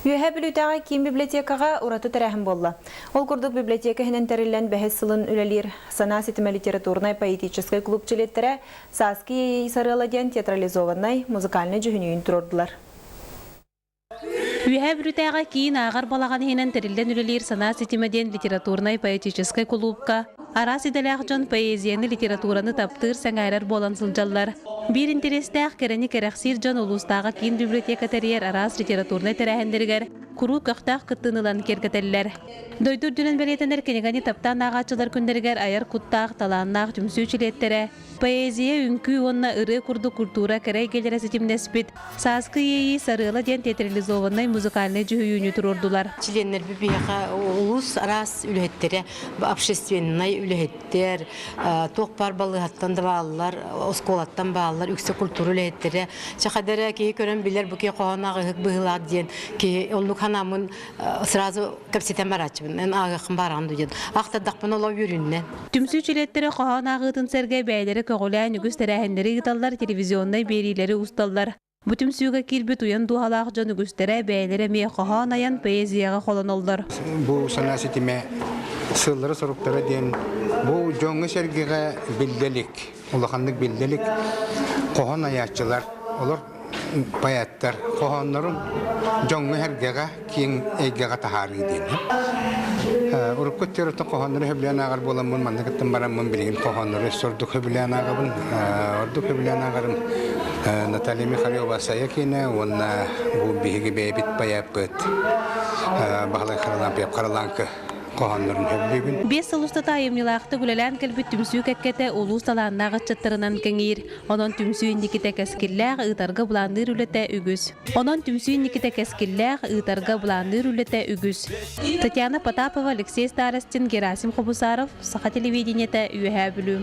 Үйәһә бүлүтәғі киім библиотекаға ураты тәрәхім болла. Ол күрдік библиотека хінен тәрілен бәхес сылын үлелер сана сетіме литературной поэтической клуб челеттері Саски сарыладен театрализованной музыкальный жүхінейін тұрордылар. Үйәһә бүлүтәғі кейін ағар балаған хінен тәрілен үлелер сана сетімеден литературной поэтической клубка арас иделәқ жон поэзияны литератураны таптыр сәңайрар болан сылжаллар. Bir interestәқ кәрәні кәрәқсир жон олустағы кейін библиотека тәрiyер арас литературный тәрәхендергер куру көқтақ кыттынылан кергетеллер. Дойдур дүнен бәлетенер кенегани таптан ағачылар күндергер айар құттақ, таланнақ, жүмсүүчілеттері. Поэзия үнкі онна ыры күрді культура кәрәй келері сетімнеспет. Саскы ейі сарыла ден театрализованный музыкальный жүхүйіні тұрордулар. Членер бібеға олус арас үлеттері, общественный үлеттер, тоқпар балығаттан да балылар, осколаттан балылар, үксе культура үлеттері. Чақадары кей көрін білер бұке қоғанағы ғық бұғылар ден, кей олық ханамын сразу кәпсетен барачыбын, ән ағықын барған дүйен. Ақтадақпын олау үріннен. Түмсүүчілеттері қоғанағытын сәрге бәйлері көғілән үгіз тәрәхендері ғыталар телевизионной берилері ұсталдар. Бұтым сүйіға келбет ұян дуғалақ жан үгістері бәйлері ме қоған аян поэзияға қолын олдар. Бұл сана сетіме сыллары сұрықтары ден бұл жоңы сәргеға білделік, ұлықандық білделік қоған аятчылар, олар баяттар, қоғанларын жоңы әргеға кейін әйгеға тахары ден. Урып көттеріптің қоғанлары хөбілен ағар боламын, мандықыттың барамын білген қоғанлары сұрдық хөбілен ағабын, ордық хөбілен ағарым Наталья Михайлова Саякина, онна бұл бейгі бәйбіт баяпыт, бағалай қараланқы қоғанларын хөбілеген. 5 сылыста тайымнылақты күлелән кәлбіт түмсүү кәккеті олу саланнағы чаттарынан кәңейір. Онын түмсүү індекеті кәскілләғ ұтарға бұланыр үлеті үгіз. Татьяна Потапова, Алексей Старостин, Герасим Хобусаров, Саха телевидениеті Үйәһә бүлү.